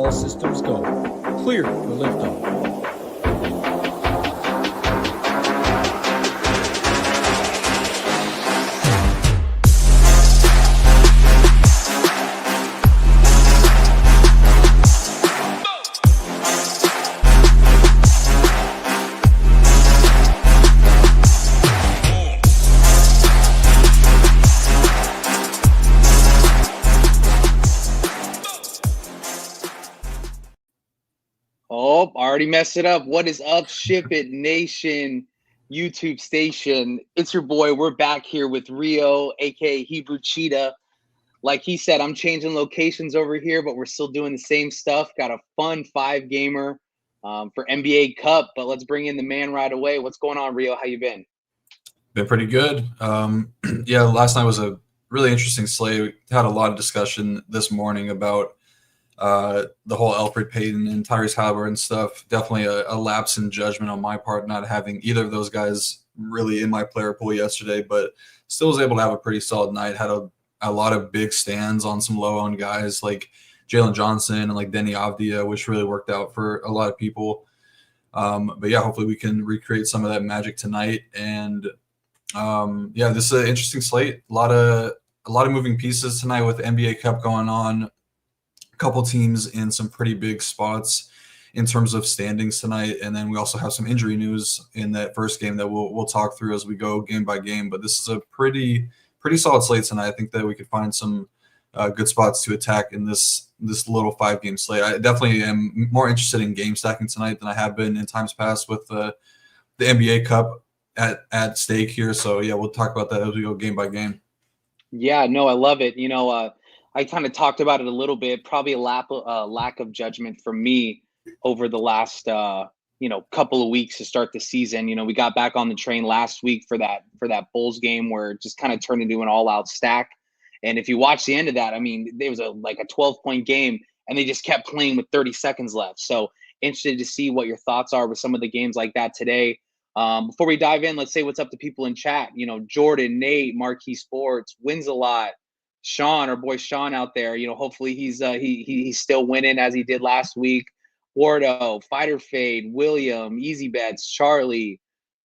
All systems go. Clear for liftoff. Oh, already messed it up. What is up, SHIPIT Nation YouTube station? It's your boy. We're back here with Rio, aka Hebrewcheetah. Like he said, I'm changing locations over here, but we're still doing the same stuff. Got a fun 5-gamer for NBA Cup, but let's bring in the man right away. What's going on, Rio? How you been? Been pretty good. Yeah, last night was a really interesting slate. We had a lot of discussion this morning about the whole Elfrid Payton and Tyrese Halliburton stuff. Definitely a lapse in judgment on my part, not having either of those guys really in my player pool yesterday, but still was able to have a pretty solid night. Had a lot of big stands on some low-owned guys like Jalen Johnson and like Denny Avdia, which really worked out for a lot of people. But yeah, hopefully we can recreate some of that magic tonight. And yeah, this is an interesting slate. A lot of moving pieces tonight with NBA Cup going on. Couple teams in some pretty big spots in terms of standings tonight, and then we also have some injury news in that first game that we'll talk through as we go game by game. But this is a pretty solid slate tonight. I think that we could find some good spots to attack in this little 5-game slate. I definitely am more interested in game stacking tonight than I have been in times past with the NBA Cup at stake here. So yeah, we'll talk about that as we go game by game. Yeah, no, I love it. I kind of talked about it a little bit, probably a lack of judgment from me over the last, couple of weeks to start the season. We got back on the train last week for that Bulls game where it just kind of turned into an all-out stack. And if you watch the end of that, I mean, there was a 12-point game, and they just kept playing with 30 seconds left. So interested to see what your thoughts are with some of the games like that today. Before we dive in, let's say what's up to people in chat. Jordan, Nate, Marquee Sports, Wins a Lot. Sean, our boy Sean out there, hopefully he's still winning as he did last week. Wardo, Fighter Fade, William, Easy Bets, Charlie,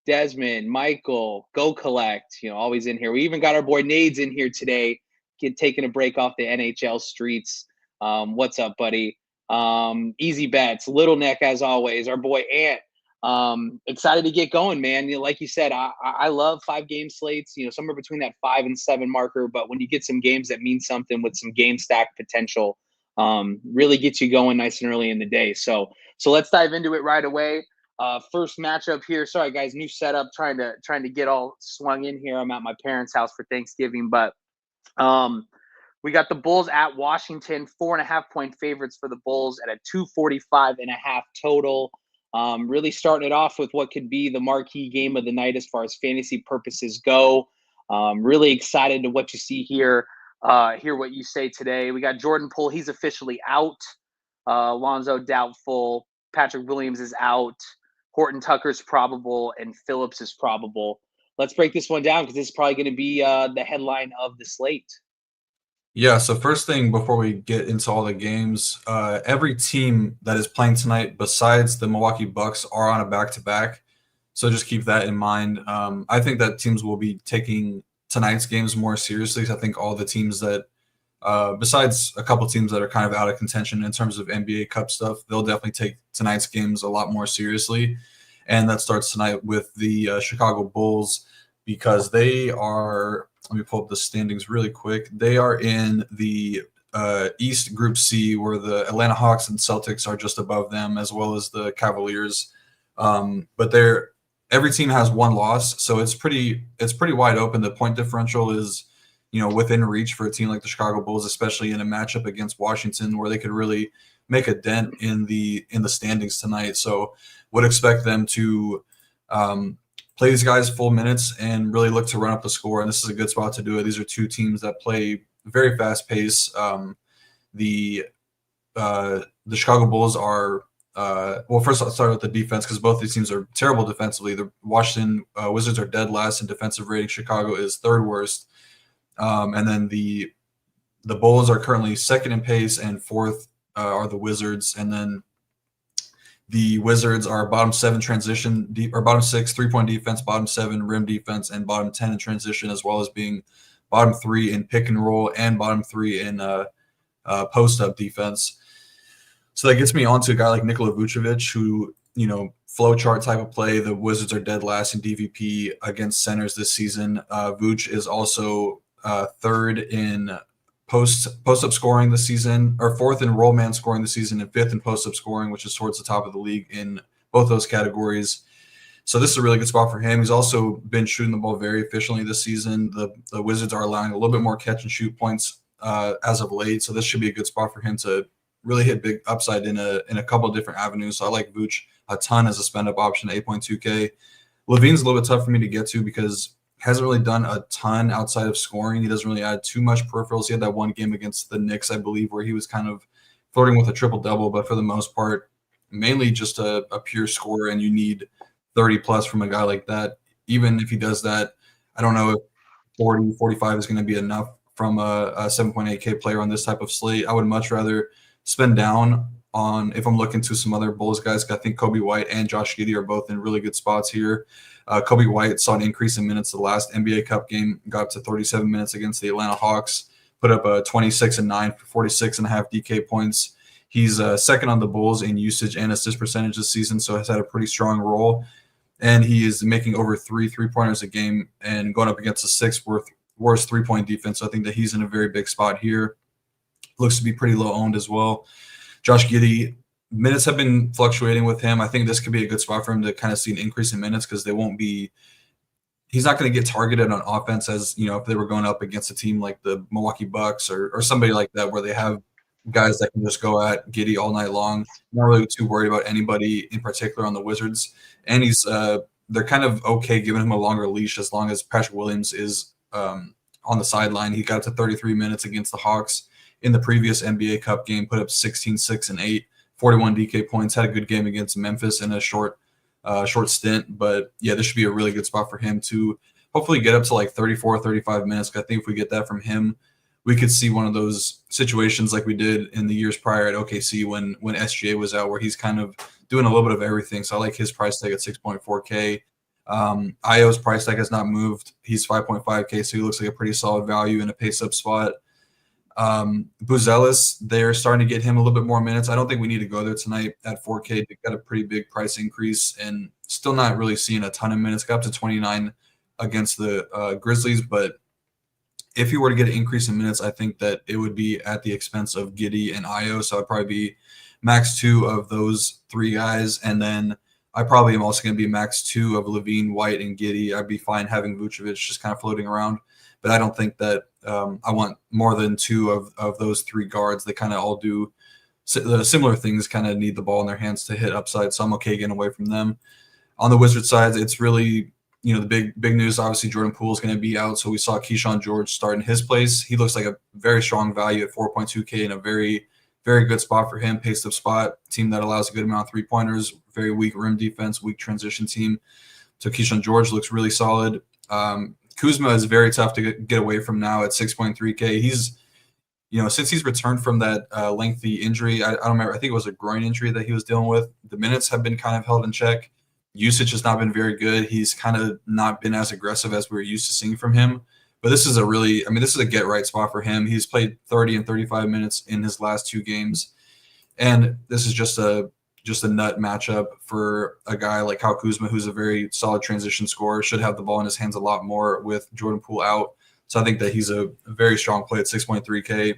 Desmond, Michael, Go Collect, always in here. We even got our boy Nades in here today, taking a break off the NHL streets. What's up, buddy? Easy Bets, Little Neck as always, our boy Ant. Excited to get going, man. Like you said, I love 5-game slates, somewhere between that 5 and 7 marker. But when you get some games that mean something with some game stack potential, really gets you going nice and early in the day. So let's dive into it right away. First matchup here. Sorry, guys, new setup. Trying to get all swung in here. I'm at my parents' house for Thanksgiving, but we got the Bulls at Washington, 4.5-point favorites for the Bulls at a 245.5 total. Really starting it off with what could be the marquee game of the night as far as fantasy purposes go. Really excited to what you see here. Hear what you say today. We got Jordan Poole. He's officially out. Lonzo doubtful. Patrick Williams is out. Horton Tucker's probable. And Phillips is probable. Let's break this one down because this is probably going to be the headline of the slate. Yeah, so first thing before we get into all the games, every team that is playing tonight besides the Milwaukee Bucks are on a back-to-back, so just keep that in mind. I think that teams will be taking tonight's games more seriously. I think all the teams that, besides a couple teams that are kind of out of contention in terms of NBA Cup stuff, they'll definitely take tonight's games a lot more seriously, and that starts tonight with the Chicago Bulls because they are – let me pull up the standings really quick. They are in the East Group C, where the Atlanta Hawks and Celtics are just above them, as well as the Cavaliers. But every team has one loss, so it's pretty wide open. The point differential is, within reach for a team like the Chicago Bulls, especially in a matchup against Washington, where they could really make a dent in the standings tonight. So, would expect them to play these guys full minutes and really look to run up the score. And this is a good spot to do it. These are two teams that play very fast pace. The Chicago Bulls are, first I'll start with the defense because both these teams are terrible defensively. The Washington Wizards are dead last in defensive rating. Chicago is third worst. And then the Bulls are currently second in pace and fourth are the Wizards, and then the Wizards are bottom 7 transition or bottom 6 3-point defense, bottom 7 rim defense, and bottom 10 in transition, as well as being bottom 3 in pick and roll and bottom 3 in post up defense. So that gets me onto a guy like Nikola Vucevic, who, flow chart type of play. The Wizards are dead last in DVP against centers this season. Vuce is also third in post up scoring this season, or fourth in roll man scoring this season, and fifth in post up scoring, which is towards the top of the league in both those categories. So this is a really good spot for him. He's also been shooting the ball very efficiently this season. The Wizards are allowing a little bit more catch and shoot points as of late, so this should be a good spot for him to really hit big upside in a couple of different avenues. So I like Vooch a ton as a spend up option at 8.2K. Levine's a little bit tough for me to get to because he hasn't really done a ton outside of scoring. He doesn't really add too much peripherals. He had that one game against the Knicks, I believe, where he was kind of flirting with a triple-double, but for the most part, mainly just a pure scorer, and you need 30-plus from a guy like that. Even if he does that, I don't know if 40, 45 is going to be enough from a 7.8K player on this type of slate. I would much rather spend down on, if I'm looking to some other Bulls guys. I think Kobe White and Josh Giddey are both in really good spots here. Kobe White saw an increase in minutes the last NBA Cup game, got up to 37 minutes against the Atlanta Hawks, put up a 26-9 for 46.5 DK points. He's second on the Bulls in usage and assist percentage this season, so has had a pretty strong role. And he is making over 3 3-pointers a game and going up against the sixth worst 3-point defense. So I think that he's in a very big spot here. Looks to be pretty low owned as well. Josh Giddey, minutes have been fluctuating with him. I think this could be a good spot for him to kind of see an increase in minutes because he's not going to get targeted on offense as, if they were going up against a team like the Milwaukee Bucks or somebody like that where they have guys that can just go at Giddey all night long. Not really too worried about anybody in particular on the Wizards. And they're kind of okay giving him a longer leash as long as Patrick Williams is on the sideline. He got up to 33 minutes against the Hawks in the previous NBA Cup game, put up 16, 6, and 8, 41 DK points, had a good game against Memphis in a short stint. But, yeah, this should be a really good spot for him to hopefully get up to like 34, 35 minutes. I think if we get that from him, we could see one of those situations like we did in the years prior at OKC when SGA was out, where he's kind of doing a little bit of everything. So I like his price tag at 6.4K. Io's price tag has not moved. He's 5.5K, so he looks like a pretty solid value in a pace-up spot. Buzelis, they're starting to get him a little bit more minutes. I don't think we need to go there tonight at 4K. They got a pretty big price increase and still not really seeing a ton of minutes. Got up to 29 against the Grizzlies, but if he were to get an increase in minutes, I think that it would be at the expense of Giddey and Io. So I'd probably be max 2 of those 3 guys. And then I probably am also going to be max 2 of Levine, White, and Giddey. I'd be fine having Vucevic just kind of floating around. But I don't think that I want more than 2 of those 3 guards. They kind of all do similar things, kind of need the ball in their hands to hit upside. So I'm okay getting away from them. On the Wizards side, it's really – the big news, obviously, Jordan Poole is going to be out. So we saw Keyshawn George start in his place. He looks like a very strong value at 4.2K and a very, very good spot for him. Pace up spot, team that allows a good amount of 3-pointers, very weak rim defense, weak transition team. So Keyshawn George looks really solid. Kuzma is very tough to get away from now at 6.3K. He's, since he's returned from that lengthy injury, I don't remember, I think it was a groin injury that he was dealing with. The minutes have been kind of held in check. Usage has not been very good. He's kind of not been as aggressive as we were used to seeing from him. But this is this is a get-right spot for him. He's played 30 and 35 minutes in his last 2 games. And this is just a nut matchup for a guy like Kyle Kuzma, who's a very solid transition scorer, should have the ball in his hands a lot more with Jordan Poole out. So I think that he's a very strong play at 6.3K.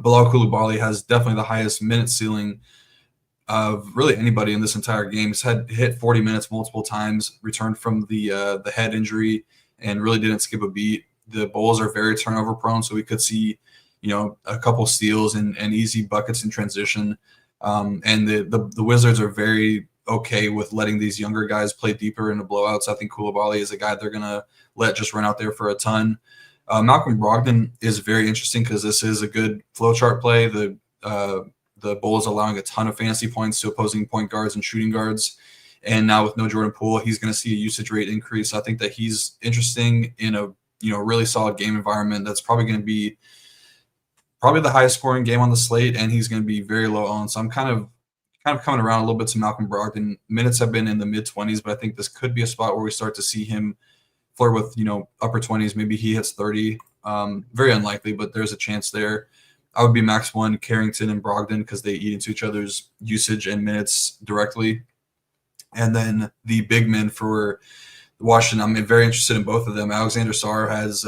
Bilal Coulibaly has definitely the highest minute ceiling of really anybody in this entire game. He's hit 40 minutes multiple times, returned from the head injury, and really didn't skip a beat. The Bulls are very turnover prone, so we could see, a couple steals and easy buckets in transition. And the Wizards are very okay with letting these younger guys play deeper in the blowouts. I think Coulibaly is a guy they're going to let just run out there for a ton. Malcolm Brogdon is very interesting because this is a good flow chart play. The Bulls allowing a ton of fantasy points to opposing point guards and shooting guards. And now with no Jordan Poole, he's going to see a usage rate increase. I think that he's interesting in a really solid game environment that's probably going to be probably the highest scoring game on the slate, and he's going to be very low owned. So I'm kind of coming around a little bit to Malcolm Brogdon. Minutes have been in the mid-20s, but I think this could be a spot where we start to see him flirt with, upper 20s. Maybe he hits 30. Very unlikely, but there's a chance there. I would be max one Carrington and Brogdon because they eat into each other's usage and minutes directly. And then the big men for Washington, I'm very interested in both of them. Alexander Sarr has,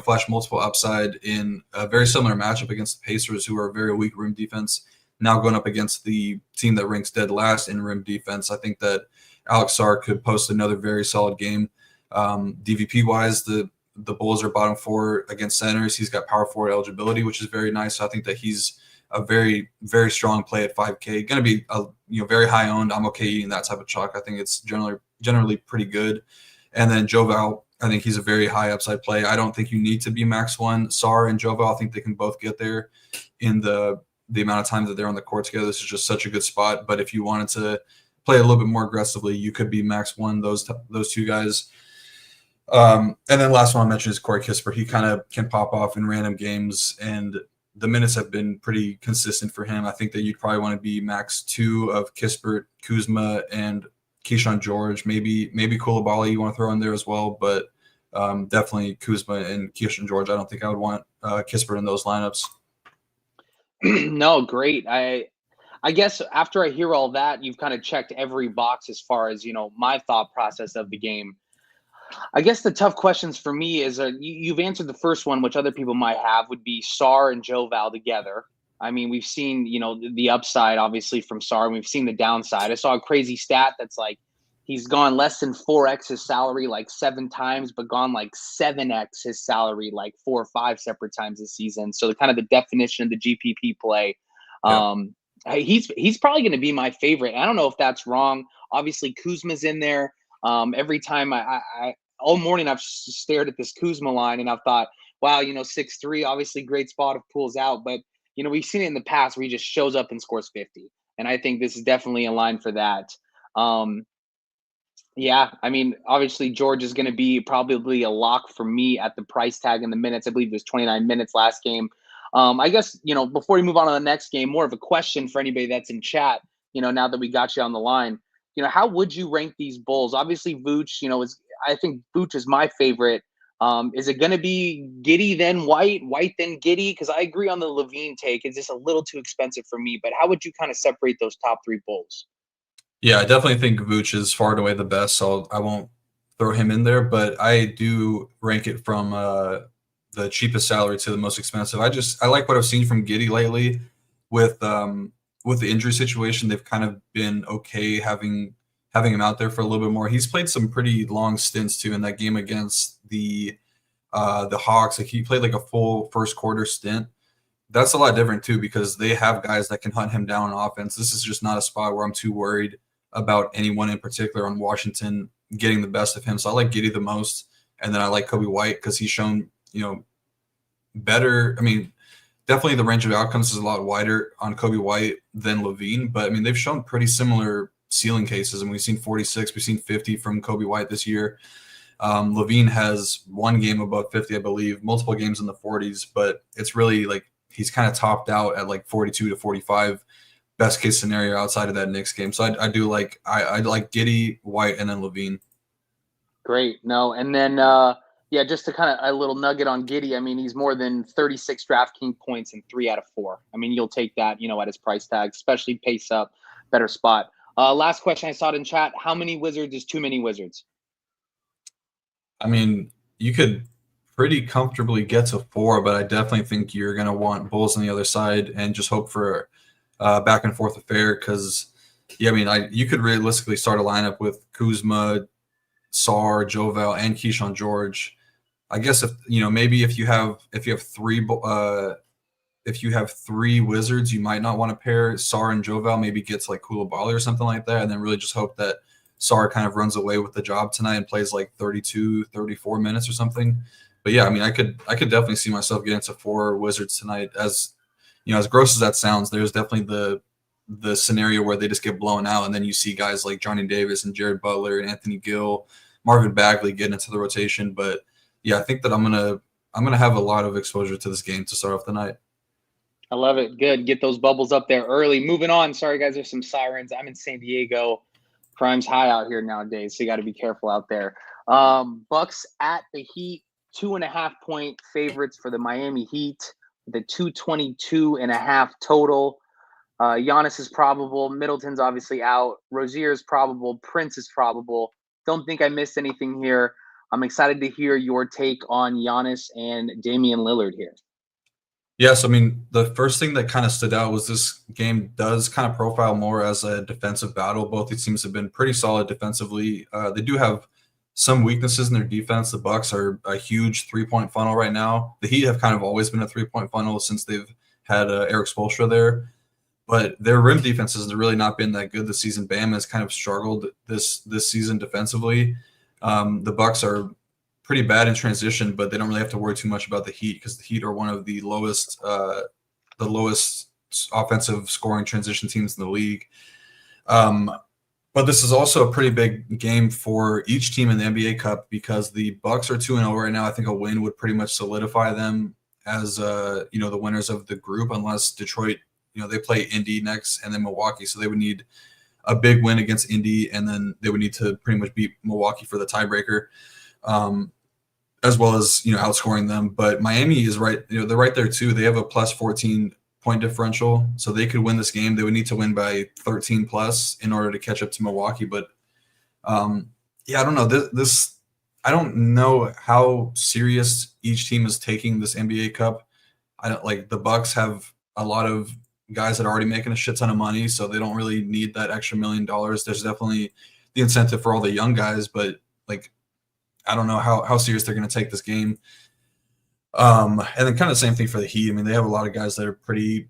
flashed multiple upside in a very similar matchup against the Pacers, who are a very weak rim defense. Now going up against the team that ranks dead last in rim defense, I think that Alex Sarr could post another very solid game. DVP-wise, the Bulls are bottom 4 against centers. He's got power forward eligibility, which is very nice. So I think that he's a very, very strong play at 5K. Going to be very high owned. I'm okay eating that type of chalk. I think it's generally pretty good. And then Joval, I think he's a very high upside play. I don't think you need to be max one Sarr and Joval. I think they can both get there in the amount of time that they're on the court together. This is just such a good spot. But if you wanted to play a little bit more aggressively, you could be max one those two guys. And then last one I mentioned is Corey Kispert. He kind of can pop off in random games, and the minutes have been pretty consistent for him. I think that you'd probably want to be max 2 of Kispert, Kuzma, and Keyshawn George. Maybe Koulibaly you want to throw in there as well, but definitely Kuzma and Keyshawn George. I don't think I would want Kispert in those lineups. No, great. I guess after I hear all that, you've kind of checked every box as far as, my thought process of the game. I guess the tough questions for me is you've answered the first one, which other people might have, would be Sarr and Joval together. I mean, we've seen, the upside obviously from Sarr, and we've seen the downside. I saw a crazy stat that's like he's gone less than 4x his salary like 7 times, but gone like 7x his salary like 4 or 5 separate times this season. So the kind of the definition of the GPP play. Yeah. He's probably going to be my favorite. I don't know if that's wrong. Obviously, Kuzma's in there. Every time I all morning I've stared at this Kuzma line and I've thought, wow, 6'3", obviously great spot if pulls out, but we've seen it in the past where he just shows up and scores 50, and I think this is definitely a line for that. Yeah, I mean, obviously George is going to be probably a lock for me at the price tag in the minutes. I believe it was 29 minutes last game. I guess before we move on to the next game, more of a question for anybody that's in chat. Now that we got you on the line. How would you rank these Bulls? Obviously, Vooch, I think Vooch is my favorite. Is it going to be Giddey then White then Giddey? Because I agree on the Levine take. It's just a little too expensive for me. But how would you kind of separate those top 3 Bulls? Yeah, I definitely think Vooch is far and away the best, so I won't throw him in there. But I do rank it from the cheapest salary to the most expensive. I like what I've seen from Giddey lately with the injury situation. They've kind of been okay having him out there for a little bit more. He's played some pretty long stints too in that game against the Hawks. Like he played like a full first quarter stint. That's a lot different too because they have guys that can hunt him down on offense. This is just not a spot where I'm too worried about anyone in particular on Washington getting the best of him. So I like Giddey the most, and then I like Kobe White because he's shown better. I mean, definitely the range of outcomes is a lot wider on Kobe White than Levine, but I mean they've shown pretty similar ceiling cases, and we've seen 46, we've seen 50 from Kobe White this year. Levine has 1 game above 50, I believe, multiple games in the 40s, but it's really like he's kind of topped out at like 42 to 45 best case scenario outside of that Knicks game. So I do like I like Giddey, White, and then Levine. Great. No, and then just to kind of a little nugget on Giddey. I mean, he's more than 36 DraftKings points in 3 out of 4. I mean, you'll take that, at his price tag, especially pace up, better spot. Last question I saw it in chat. How many Wizards is too many Wizards? I mean, you could pretty comfortably get to 4, but I definitely think you're going to want Bulls on the other side and just hope for back and forth affair because, you could realistically start a lineup with Kuzma, Sarr, Joval, and Keyshawn George. I guess if you have 3 Wizards, you might not want to pair Sarr and Joval. Maybe gets like Koulibaly or something like that, and then really just hope that Sarr kind of runs away with the job tonight and plays like 32, 34 minutes or something. But yeah, I mean, I could definitely see myself getting to 4 Wizards tonight. As as gross as that sounds, there's definitely the scenario where they just get blown out, and then you see guys like Johnny Davis and Jared Butler and Anthony Gill, Marvin Bagley getting into the rotation. But yeah, I think that I'm gonna have a lot of exposure to this game to start off the night. I love it. Good. Get those bubbles up there early. Moving on. Sorry, guys. There's some sirens. I'm in San Diego. Crime's high out here nowadays, so you got to be careful out there. Bucks at the Heat, 2.5-point favorites for the Miami Heat. The 222.5 total. Giannis is probable. Middleton's obviously out. Rozier is probable. Prince is probable. Don't think I missed anything here. I'm excited to hear your take on Giannis and Damian Lillard here. Yes, I mean, the first thing that kind of stood out was this game does kind of profile more as a defensive battle. Both these teams have been pretty solid defensively. They do have some weaknesses in their defense. The Bucks are a huge three-point funnel right now. The Heat have kind of always been a three-point funnel since they've had Eric Spoelstra there. But their rim defense has really not been that good this season. Bam has kind of struggled this season defensively. The Bucks are pretty bad in transition, but they don't really have to worry too much about the Heat because the Heat are one of the lowest offensive scoring transition teams in the league. But this is also a pretty big game for each team in the NBA Cup because the Bucks are 2-0 right now. I think a win would pretty much solidify them as the winners of the group, unless Detroit, they play Indy next and then Milwaukee, so they would need a big win against Indy, and then they would need to pretty much beat Milwaukee for the tiebreaker, as well as outscoring them. But Miami is right; they're right there too. They have a plus 14 point differential, so they could win this game. They would need to win by 13 plus in order to catch up to Milwaukee. But I don't know this. I don't know how serious each team is taking this NBA Cup. I don't like the Bucks have a lot of guys that are already making a shit ton of money, so they don't really need that extra $1 million. There's definitely the incentive for all the young guys, but I don't know how serious they're going to take this game. And then kind of the same thing for the Heat. I mean, they have a lot of guys that are pretty,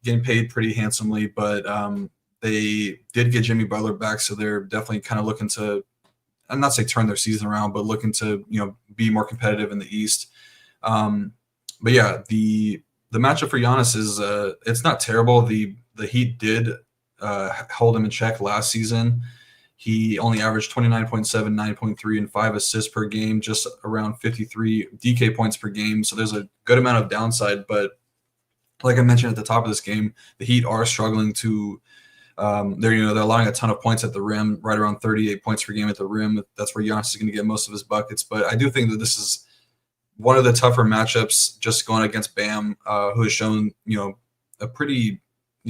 getting paid pretty handsomely, but they did get Jimmy Butler back, so they're definitely kind of looking to, I'm not saying turn their season around, but looking to, be more competitive in the East. But yeah, the matchup for Giannis is it's not terrible. The Heat did hold him in check last season. He only averaged 29.7, 9.3, and 5 assists per game, just around 53 DK points per game. So there's a good amount of downside. But like I mentioned at the top of this game, the Heat are struggling to they're allowing a ton of points at the rim, right around 38 points per game at the rim. That's where Giannis is going to get most of his buckets. But I do think that this is one of the tougher matchups, just going against Bam, who has shown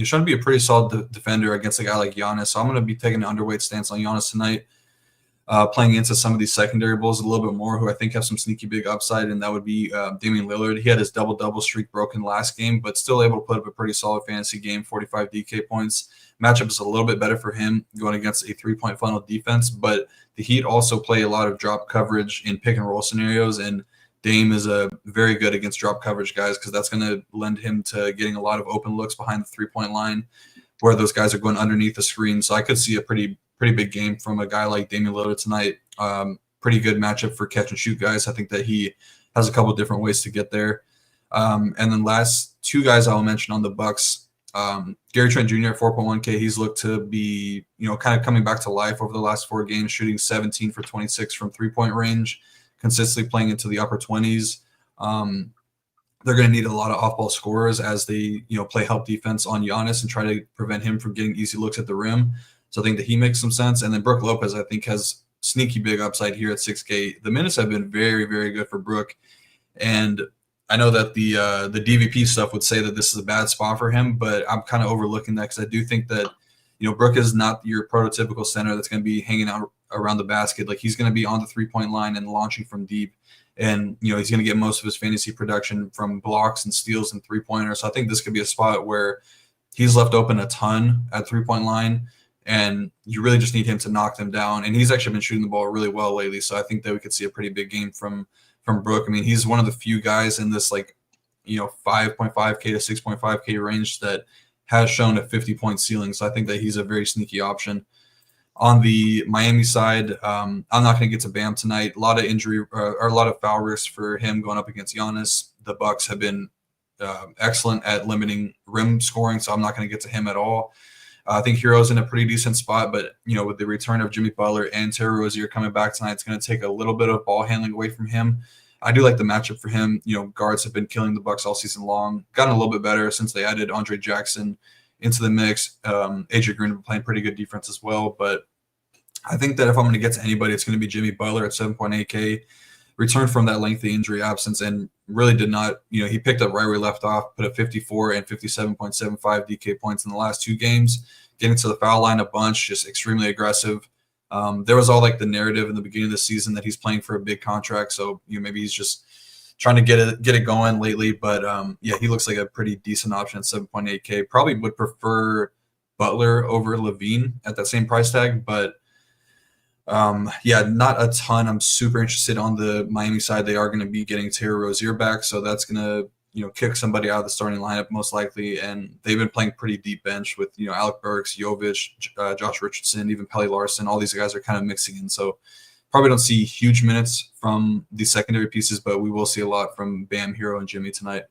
shown to be a pretty solid defender against a guy like Giannis. So I'm going to be taking an underweight stance on Giannis tonight, playing into some of these secondary bulls a little bit more, who I think have some sneaky big upside, and that would be Damian Lillard. He had his double-double streak broken last game, but still able to put up a pretty solid fantasy game, 45 DK points. Matchup is a little bit better for him going against a three-point funnel defense, but the Heat also play a lot of drop coverage in pick-and-roll scenarios, and Dame is very good against drop coverage guys because that's going to lend him to getting a lot of open looks behind the three-point line where those guys are going underneath the screen. So I could see a pretty big game from a guy like Damian Lillard tonight. Pretty good matchup for catch-and-shoot guys. I think that he has a couple different ways to get there. And then last two guys I'll mention on the Bucks, Gary Trent Jr. at 4.1K. He's looked to be kind of coming back to life over the last 4 games, shooting 17 for 26 from three-point range, consistently playing into the upper 20s. They're going to need a lot of off-ball scorers as they, play help defense on Giannis and try to prevent him from getting easy looks at the rim. So I think that he makes some sense. And then Brook Lopez, I think, has sneaky big upside here at 6K. The minutes have been very, very good for Brook. And I know that the DVP stuff would say that this is a bad spot for him, but I'm kind of overlooking that because I do think that, Brook is not your prototypical center that's going to be hanging out around the basket. Like, he's going to be on the three-point line and launching from deep. And, he's going to get most of his fantasy production from blocks and steals and three-pointers. So I think this could be a spot where he's left open a ton at three-point line, and you really just need him to knock them down. And he's actually been shooting the ball really well lately. So I think that we could see a pretty big game from Brook. I mean, he's one of the few guys in this 5.5K to 6.5K range that has shown a 50-point ceiling. So I think that he's a very sneaky option. On the Miami side, I'm not going to get to Bam tonight. A lot of injury or a lot of foul risks for him going up against Giannis. The Bucks have been excellent at limiting rim scoring, so I'm not going to get to him at all. I think Hero's in a pretty decent spot, but with the return of Jimmy Butler and Terry Rozier coming back tonight, it's going to take a little bit of ball handling away from him. I do like the matchup for him. Guards have been killing the Bucks all season long. Gotten a little bit better since they added Andre Jackson into the mix. AJ Green been playing pretty good defense as well. But I think that if I'm going to get to anybody, it's going to be Jimmy Butler at 7.8K. Returned from that lengthy injury absence and really did not, he picked up right where he left off, put up 54 and 57.75 DK points in the last 2 games, getting to the foul line a bunch, just extremely aggressive. There was all like the narrative in the beginning of the season that he's playing for a big contract. So, maybe he's just trying to get it going lately. But he looks like a pretty decent option at 7.8K. Probably would prefer Butler over Levine at that same price tag, but not a ton. I'm super interested on the Miami side. They are going to be getting Terry Rozier back, so that's going to kick somebody out of the starting lineup most likely. And they've been playing pretty deep bench with Alec Burks, Jovic, Josh Richardson, even Pelly Larson. All these guys are kind of mixing in, so probably don't see huge minutes from the secondary pieces, but we will see a lot from Bam, Hero, and Jimmy tonight.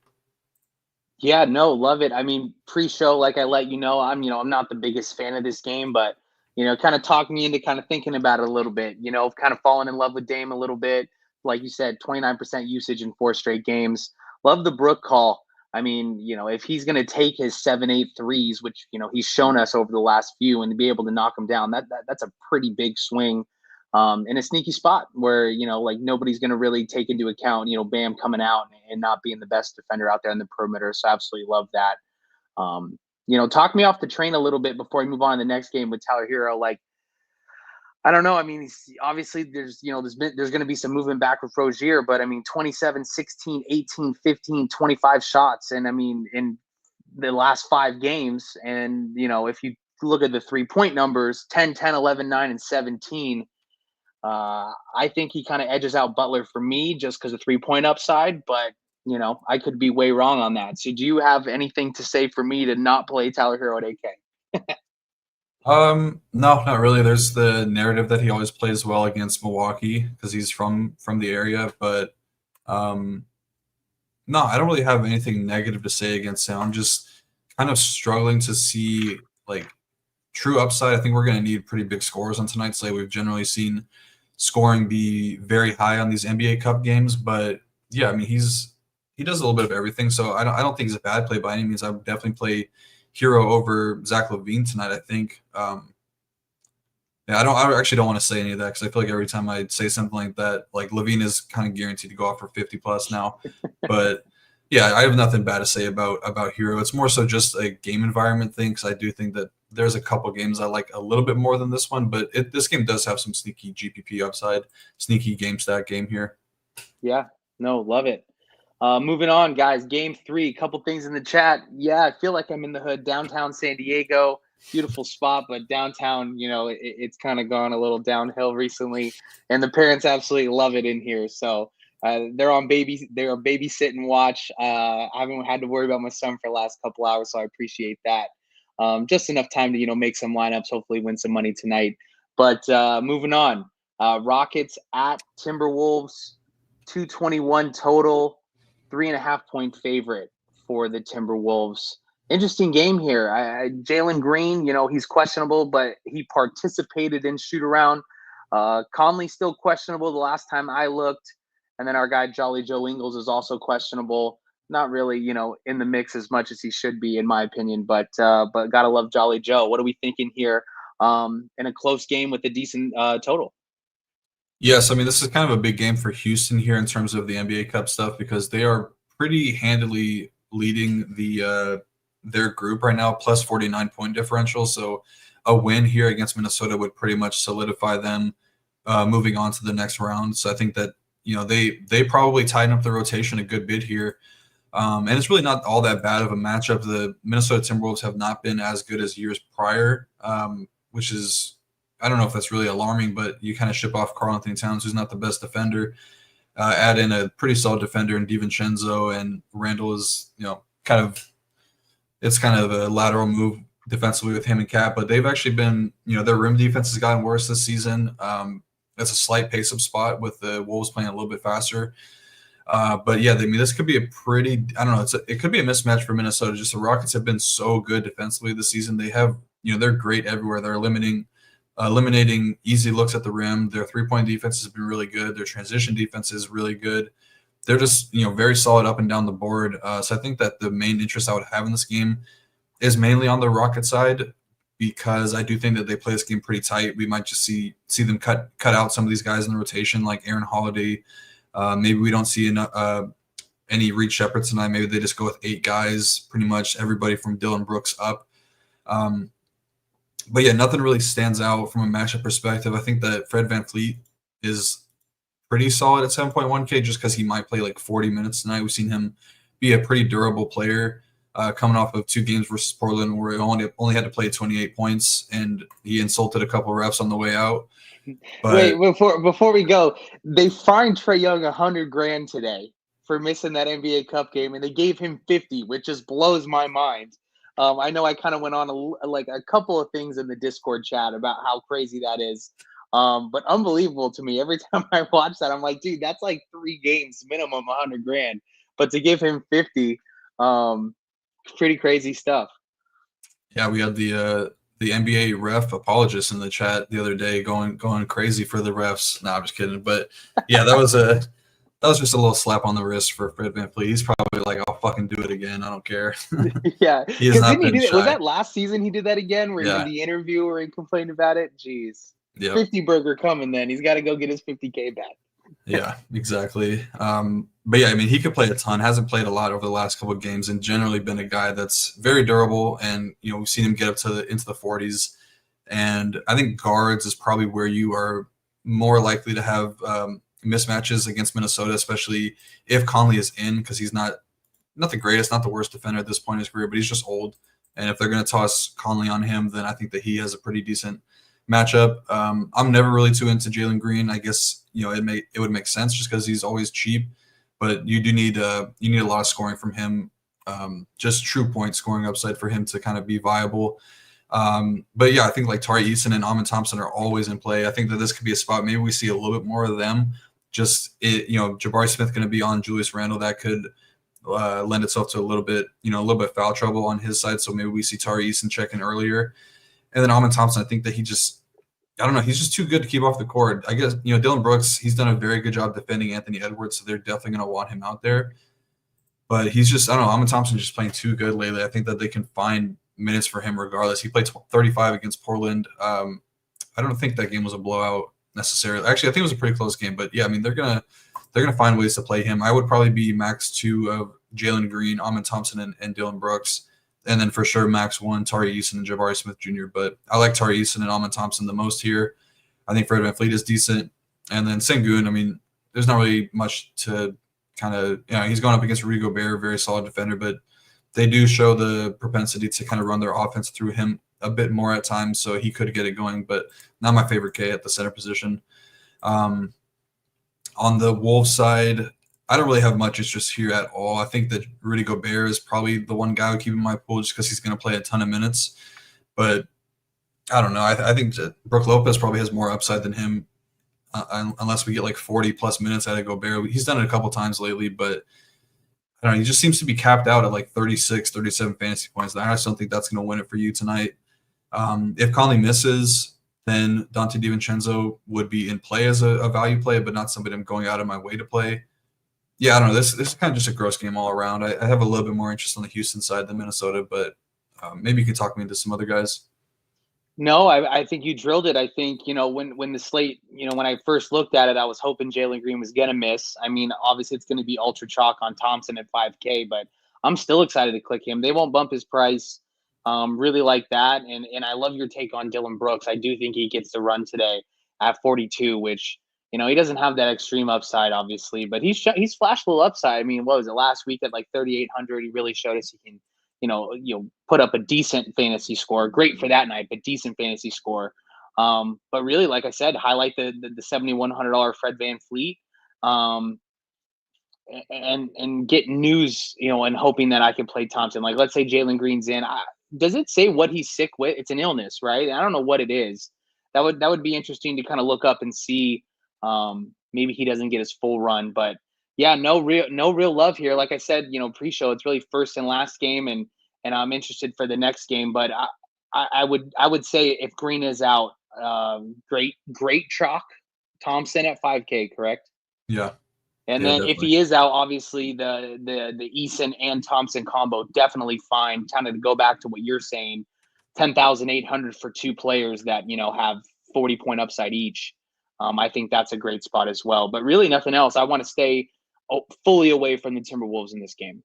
Yeah, no, love it. I mean, pre-show, like I let you know, I'm not the biggest fan of this game, but kind of talked me into kind of thinking about it a little bit, kind of falling in love with Dame a little bit. Like you said, 29% usage in 4 straight games. Love the Brook call. I mean, if he's going to take his 7-8 threes, which, he's shown us over the last few, and to be able to knock them down, that's a pretty big swing in a sneaky spot where, like nobody's going to really take into account, Bam coming out and not being the best defender out there in the perimeter. So absolutely love that. Talk me off the train a little bit before we move on to the next game with Tyler Hero. Like, I don't know. I mean, obviously there's going to be some movement back with Rozier, but I mean, 27, 16, 18, 15, 25 shots. And I mean, in the last 5 games, and, if you look at the 3-point numbers, 10, 10, 11, 9, and 17, I think he kind of edges out Butler for me just because of 3-point upside, but I could be way wrong on that. So do you have anything to say for me to not play Tyler Hero at 8K? No, not really. There's the narrative that he always plays well against Milwaukee because he's from the area, but no, I don't really have anything negative to say against him. I'm just kind of struggling to see like true upside. I think we're going to need pretty big scores on tonight's slate. We've generally seen scoring be very high on these NBA Cup games, but yeah, I mean he does a little bit of everything. So I don't think he's a bad play by any means. I would definitely play Hero over Zach LaVine tonight, I think. I actually don't want to say any of that because I feel like every time I say something like that, like LaVine is kind of guaranteed to go off for 50 plus now. But yeah, I have nothing bad to say about Hero. It's more so just a game environment thing because I do think that there's a couple games I like a little bit more than this one, but this game does have some sneaky GPP upside, sneaky game stack game here. Yeah, no, love it. Moving on, guys. Game 3, couple things in the chat. Yeah, I feel like I'm in the hood. Downtown San Diego, beautiful spot, but downtown, it's kind of gone a little downhill recently, and the parents absolutely love it in here. So they're babysitting watch. I haven't had to worry about my son for the last couple hours, so I appreciate that. Just enough time to make some lineups, hopefully win some money tonight. But moving on, Rockets at Timberwolves, 221 total. 3.5-point favorite for the Timberwolves. Interesting game here. Jalen Green, he's questionable, but he participated in shoot around. Conley still questionable the last time I looked. And then our guy Jolly Joe Ingles is also questionable. Not really, in the mix as much as he should be, in my opinion. But gotta love Jolly Joe. What are we thinking here in a close game with a decent total? Yes, I mean, this is kind of a big game for Houston here in terms of the NBA Cup stuff because they are pretty handily leading their group right now, plus 49-point differential. So a win here against Minnesota would pretty much solidify them moving on to the next round. So I think that, they probably tighten up the rotation a good bit here. And it's really not all that bad of a matchup. The Minnesota Timberwolves have not been as good as years prior, which is – I don't know if that's really alarming, but you kind of ship off Karl Anthony Towns, who's not the best defender, add in a pretty solid defender in DiVincenzo, and Randall is, it's kind of a lateral move defensively with him and Cat, but they've actually been, their rim defense has gotten worse this season. It's a slight pace up spot with the Wolves playing a little bit faster. But yeah, I mean, this could be a pretty, I don't know, it could be a mismatch for Minnesota. Just the Rockets have been so good defensively this season. They have, they're great everywhere. They're eliminating easy looks at the rim. Their 3-point defense has been really good. Their transition defense is really good. they're just, very solid up and down the board. So I think that the main interest I would have in this game is mainly on the Rocket side, because I do think that they play this game pretty tight. We might just see them cut out some of these guys in the rotation, like Aaron Holiday. Maybe we don't see any Reed Shepherd tonight. Maybe they just go with 8 guys, pretty much everybody from Dylan Brooks up. But yeah, nothing really stands out from a matchup perspective. I think that Fred VanVleet is pretty solid at 7.1K just because he might play like 40 minutes tonight. We've seen him be a pretty durable player coming off of 2 games versus Portland where he only had to play 28 points, and he insulted a couple refs on the way out. But wait, before we go, they fined Trae Young $100,000 today for missing that NBA Cup game, and they gave him 50, which just blows my mind. I know I kind of went on a couple of things in the Discord chat about how crazy that is. But unbelievable to me. Every time I watch that, I'm like, dude, that's like 3 games minimum, $100,000. But to give him 50, pretty crazy stuff. Yeah, we had the NBA ref apologist in the chat the other day going crazy for the refs. No, I'm just kidding. But yeah, that was just a little slap on the wrist for Fred VanVleet. He's probably like, I'll fucking do it again. I don't care. Yeah. He has not been Was shy. that last season he did that again where in the interview where he complained about it? Jeez. Yep. 50 burger coming then. He's got to go get his 50K back. Yeah, exactly. But yeah, I mean, he could play a ton. Hasn't played a lot over the last couple of games, and generally been a guy that's very durable. And we've seen him get up into the 40s. And I think guards is probably where you are more likely to have mismatches against Minnesota, especially if Conley is in, because he's not the greatest, not the worst defender at this point in his career, but he's just old. And if they're going to toss Conley on him, then I think that he has a pretty decent matchup. I'm never really too into Jalen Green. I guess it would make sense just because he's always cheap, but you do need a lot of scoring from him, just true point scoring upside for him to kind of be viable. But yeah, I think like Tari Eason and Amin Thompson are always in play. I think that this could be a spot. Maybe we see a little bit more of them. Jabari Smith going to be on Julius Randle. That could lend itself to a little bit foul trouble on his side. So maybe we see Tari Eason check in earlier. And then Amin Thompson, I think that he's just too good to keep off the court. I guess, Dylan Brooks, he's done a very good job defending Anthony Edwards, so they're definitely going to want him out there. But he's just, Amin Thompson just playing too good lately. I think that they can find minutes for him regardless. He played 35 against Portland. I don't think that game was a blowout necessarily. Actually, I think it was a pretty close game. But yeah, I mean, they're gonna find ways to play him. I would probably be max 2 of Jalen Green, Amin Thompson, and Dylan Brooks. And then for sure, max 1, Tari Eason and Jabari Smith Jr. But I like Tari Eason and Amin Thompson the most here. I think Fred VanVleet is decent. And then Sengun, I mean, there's not really much to kind of, he's going up against Rudy Gobert, very solid defender, but they do show the propensity to kind of run their offense through him a bit more at times, so he could get it going, but not my favorite K at the center position. On the Wolves side, I don't really have much interest here at all. I think that Rudy Gobert is probably the one guy I would keep in my pool just because he's going to play a ton of minutes. But I don't know. I think that Brook Lopez probably has more upside than him unless we get like 40-plus minutes out of Gobert. He's done it a couple times lately, but I don't know. He just seems to be capped out at like 36, 37 fantasy points. I just don't think that's going to win it for you tonight. If Conley misses, then Dante DiVincenzo would be in play as a value play, but not somebody I'm going out of my way to play. Yeah, I don't know. This is kind of just a gross game all around. I have a little bit more interest on the Houston side than Minnesota, but maybe you can talk me into some other guys. No, I think you drilled it. I think, when the slate, when I first looked at it, I was hoping Jalen Green was going to miss. I mean, obviously it's going to be ultra chalk on Thompson at 5K, but I'm still excited to click him. They won't bump his price. Really like that. And I love your take on Dylan Brooks. I do think he gets the run today at 42, which, he doesn't have that extreme upside, obviously, but he's flashed a little upside. I mean, what was it last week at like 3,800? He really showed us he can, put up a decent fantasy score. Great for that night, but decent fantasy score. But really, like I said, highlight the $7,100 Fred VanVleet, and get news, and hoping that I can play Thompson. Like, let's say Jalen Green's in. Does it say what he's sick with? It's an illness, right? I don't know what it is. That would be interesting to kind of look up and see. Maybe he doesn't get his full run, but yeah, no real love here. Like I said, pre-show, it's really first and last game, and I'm interested for the next game. But I would say if Green is out, great chalk Thompson at 5K, correct? Yeah. And Yeah, then if definitely. he is out, obviously the Eason and Thompson combo definitely fine. Kind of to go back to what you're saying, 10,800 for two players that have 40-point upside each. I think that's a great spot as well. But really, nothing else. I want to stay fully away from the Timberwolves in this game.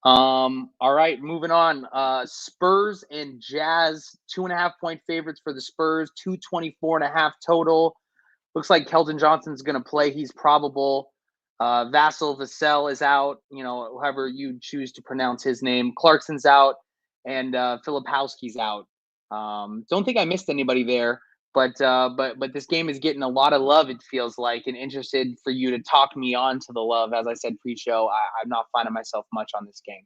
All right, moving on. Spurs and Jazz, 2.5-point favorites for the Spurs, 224.5 total. Looks like Keldon Johnson's going to play. He's probable. Vassell is out. However you choose to pronounce his name. Clarkson's out, and Filipowski's out. Don't think I missed anybody there. But this game is getting a lot of love, it feels like, and interested for you to talk me on to the love. As I said pre-show, I'm not finding myself much on this game.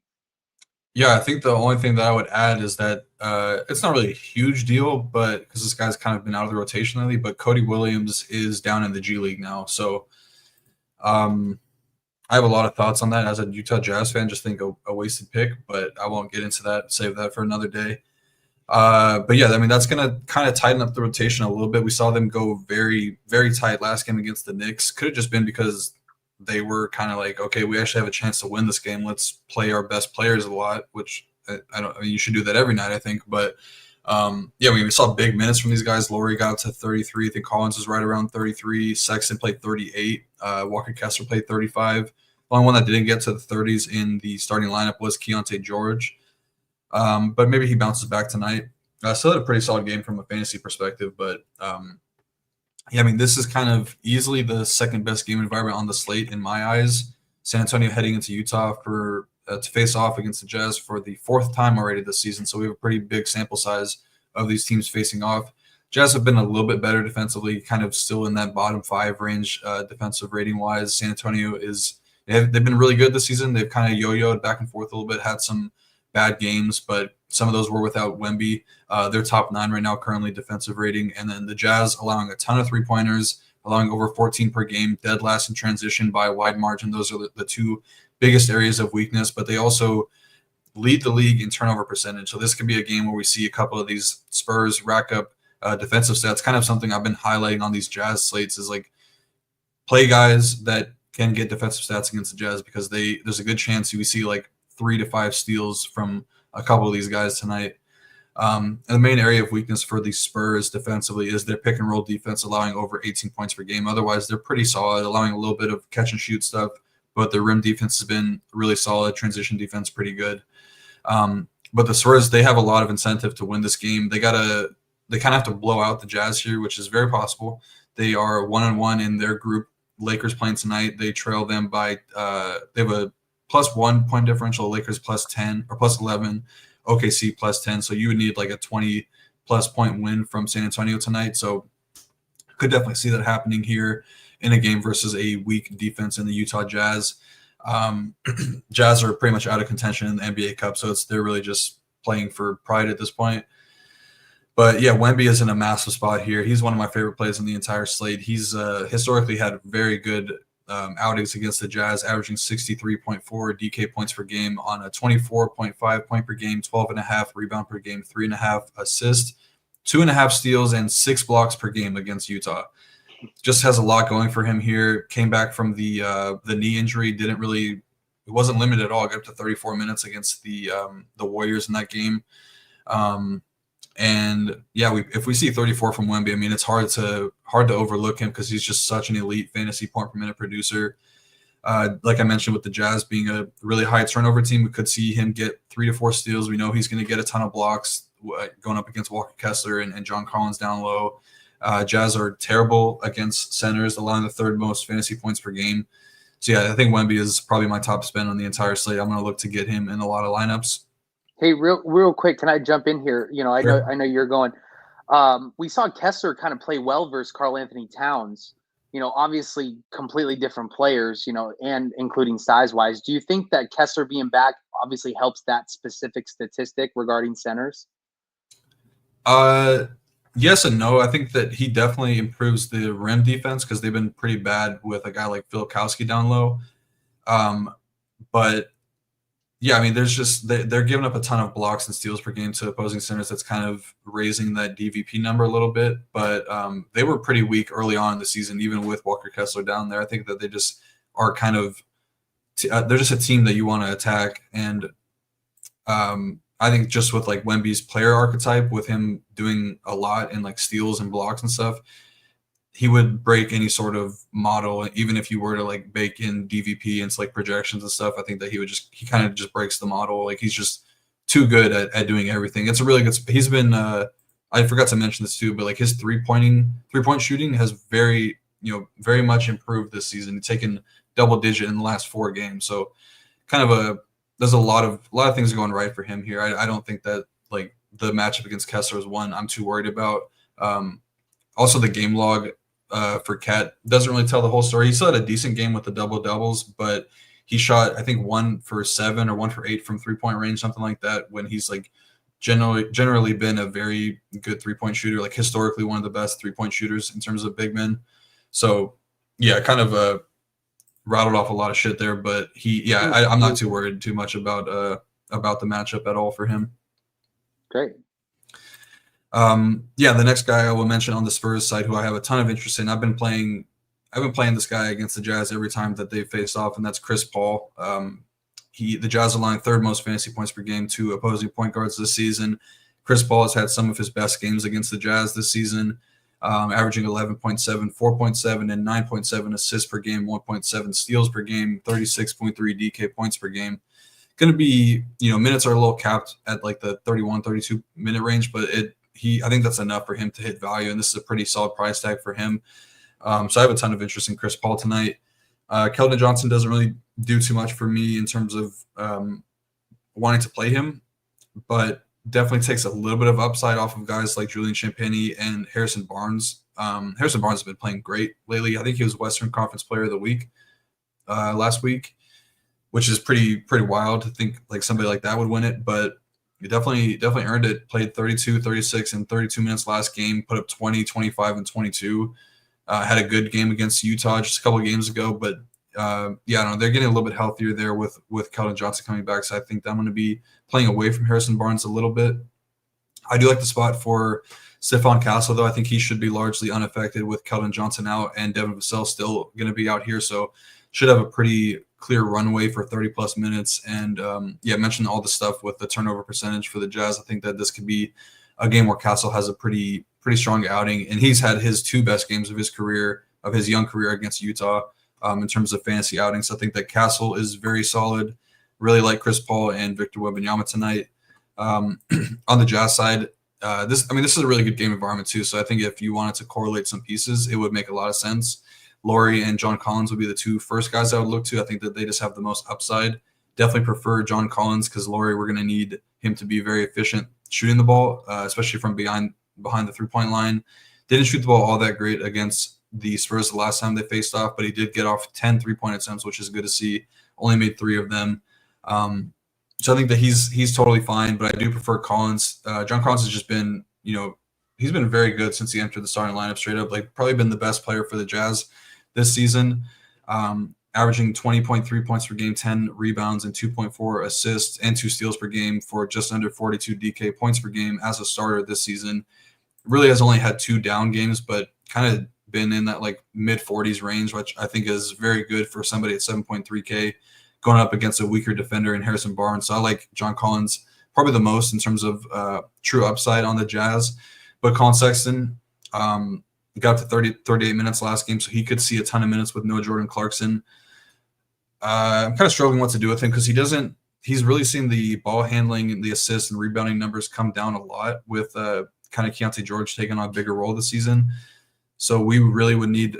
Yeah, I think the only thing that I would add is that it's not really a huge deal, but because this guy's kind of been out of the rotation lately, but Cody Williams is down in the G League now. So I have a lot of thoughts on that. As a Utah Jazz fan, just think a wasted pick, but I won't get into that. Save that for another day. But yeah, I mean, that's going to kind of tighten up the rotation a little bit. We saw them go very, very tight last game against the Knicks. Could have just been because they were kind of like, okay, we actually have a chance to win this game. Let's play our best players a lot, which I mean, you should do that every night, I think. But yeah, we saw big minutes from these guys. Laurie got up to 33. I think Collins was right around 33. Sexton played 38. Walker Kessler played 35. The only one that didn't get to the 30s in the starting lineup was Keontae George. But maybe he bounces back tonight. Still had a pretty solid game from a fantasy perspective, but yeah, I mean, this is kind of easily the second best game environment on the slate in my eyes. San Antonio heading into Utah for to face off against the Jazz for the fourth time already this season, so we have a pretty big sample size of these teams facing off. Jazz have been a little bit better defensively, kind of still in that bottom five range defensive rating wise. San Antonio they've been really good this season. They've kind of yo-yoed back and forth a little bit, had some bad games, but some of those were without Wemby. They're top 9 right now, currently defensive rating. And then the Jazz allowing a ton of three-pointers, allowing over 14 per game, dead last in transition by a wide margin. Those are the two biggest areas of weakness, but they also lead the league in turnover percentage. So this could be a game where we see a couple of these Spurs rack up defensive stats. Kind of something I've been highlighting on these Jazz slates is like play guys that can get defensive stats against the Jazz because there's a good chance we see like 3 to 5 steals from a couple of these guys tonight. And the main area of weakness for the Spurs defensively is their pick and roll defense, allowing over 18 points per game. Otherwise, they're pretty solid, allowing a little bit of catch and shoot stuff, but their rim defense has been really solid. Transition defense, pretty good. But the Spurs, they have a lot of incentive to win this game. They kind of have to blow out the Jazz here, which is very possible. They are 1-1 in their group. Lakers playing tonight. They trail them by they have a +1 point differential, Lakers +10 or +11, OKC +10. So you would need like a 20+ point win from San Antonio tonight. So could definitely see that happening here in a game versus a weak defense in the Utah Jazz. Jazz are pretty much out of contention in the NBA Cup, so they're really just playing for pride at this point. But yeah, Wemby is in a massive spot here. He's one of my favorite plays in the entire slate. He's historically had very good outings against the Jazz, averaging 63.4 DK points per game on a 24.5 point per game, 12.5 rebound per game, 3.5 assists, 2.5 steals, and 6 blocks per game against Utah. Just has a lot going for him here. Came back from the knee injury. It wasn't limited at all. Got up to 34 minutes against the Warriors in that game. And yeah, if we see 34 from Wemby, I mean, it's hard to overlook him because he's just such an elite fantasy point per minute producer. Like I mentioned, with the Jazz being a really high turnover team, we could see him get 3 to 4 steals. We know he's going to get a ton of blocks going up against Walker Kessler and John Collins down low. Jazz are terrible against centers, allowing the 3rd most fantasy points per game. So yeah, I think Wemby is probably my top spend on the entire slate. I'm going to look to get him in a lot of lineups. Hey, real quick, can I jump in here? Sure. I know you're going. We saw Kessler kind of play well versus Karl Anthony Towns. Obviously completely different players, and including size-wise. Do you think that Kessler being back obviously helps that specific statistic regarding centers? Yes and no. I think that he definitely improves the rim defense because they've been pretty bad with a guy like Filipowski down low. But Yeah, I mean, there's just they're giving up a ton of blocks and steals per game to opposing centers. That's kind of raising that DVP number a little bit. But they were pretty weak early on in the season, even with Walker Kessler down there. I think that they just are kind of they're just a team that you want to attack. And I think just with like Wemby's player archetype, with him doing a lot in like steals and blocks and stuff, he would break any sort of model, even if you were to like bake in DVP and like projections and stuff. I think that he kind of just breaks the model. Like he's just too good at doing everything. It's a really good. He's been. I forgot to mention this too, but like his 3-point shooting has very much improved this season. He's taken double digit in the last 4 games. So kind of there's a lot of things going right for him here. I don't think that like the matchup against Kessler is one I'm too worried about. Also the game log for Cat doesn't really tell the whole story. He still had a decent game with the double doubles, but he shot I think 1 for 7 or 1 for 8 from 3-point range, something like that, when he's like generally been a very good 3-point shooter, like historically one of the best 3-point shooters in terms of big men. So yeah, kind of rattled off a lot of shit there, but I'm not too worried too much about the matchup at all for him. Great. The next guy I will mention on the Spurs side, who I have a ton of interest in. I've been playing this guy against the Jazz every time that they face off, and that's Chris Paul. The Jazz are allowing 3rd most fantasy points per game to opposing point guards this season. Chris Paul has had some of his best games against the Jazz this season, averaging 11.7, 4.7, and 9.7 assists per game, 1.7 steals per game, 36.3 DK points per game. Going to be, minutes are a little capped at like the 31, 32 minute range, but I think that's enough for him to hit value, and this is a pretty solid price tag for him. So I have a ton of interest in Chris Paul tonight. Keldon Johnson doesn't really do too much for me in terms of wanting to play him, but definitely takes a little bit of upside off of guys like Julian Champagnie and Harrison Barnes. Harrison Barnes has been playing great lately. I think he was Western Conference Player of the Week last week, which is pretty wild to think like somebody like that would win it, but he definitely earned it. Played 32, 36, and 32 minutes last game, put up 20, 25, and 22. Had a good game against Utah just a couple of games ago, but I don't know. They're getting a little bit healthier there with Keldon Johnson coming back, so I think I'm going to be playing away from Harrison Barnes a little bit. I do like the spot for Stephon Castle, though. I think he should be largely unaffected with Keldon Johnson out and Devin Vassell still going to be out here, so should have a pretty clear runway for 30-plus minutes. And, I mentioned all the stuff with the turnover percentage for the Jazz. I think that this could be a game where Castle has a pretty strong outing, and he's had his 2 best games of his young career against Utah in terms of fantasy outings. So I think that Castle is very solid. Really like Chris Paul and Victor Wembanyama tonight. On the Jazz side, this is a really good game environment too. So I think if you wanted to correlate some pieces, it would make a lot of sense. Laurie and John Collins would be the 2 first guys I would look to. I think that they just have the most upside. Definitely prefer John Collins because Laurie, we're going to need him to be very efficient shooting the ball, especially from behind the 3-point line. Didn't shoot the ball all that great against the Spurs the last time they faced off, but he did get off 10 3-point attempts, which is good to see. Only made 3 of them. So I think that he's totally fine, but I do prefer Collins. John Collins has just been, he's been very good since he entered the starting lineup straight up. Like probably been the best player for the Jazz this season, averaging 20.3 points per game, 10 rebounds, and 2.4 assists and 2 steals per game for just under 42 DK points per game as a starter this season. Really has only had 2 down games, but kind of been in that like mid 40s range, which I think is very good for somebody at 7.3K going up against a weaker defender in Harrison Barnes. So I like John Collins probably the most in terms of true upside on the Jazz. But Colin Sexton got to 38 minutes last game, so he could see a ton of minutes with no Jordan Clarkson. I'm kind of struggling what to do with him because he's really seen the ball handling and the assist and rebounding numbers come down a lot with kind of Keontae George taking on a bigger role this season. So we really would need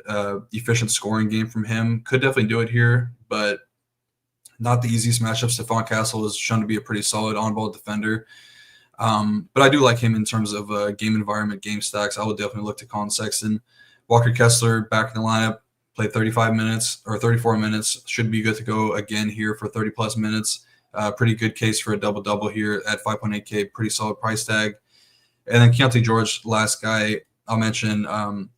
efficient scoring game from him. Could definitely do it here, but not the easiest matchup. Stephon Castle is shown to be a pretty solid on-ball defender. But I do like him in terms of game environment, game stacks. I would definitely look to Colin Sexton. Walker Kessler back in the lineup, played 35 minutes or 34 minutes. Should be good to go again here for 30-plus minutes. Pretty good case for a double-double here at 5.8K. Pretty solid price tag. And then Keontae George, last guy I'll mention.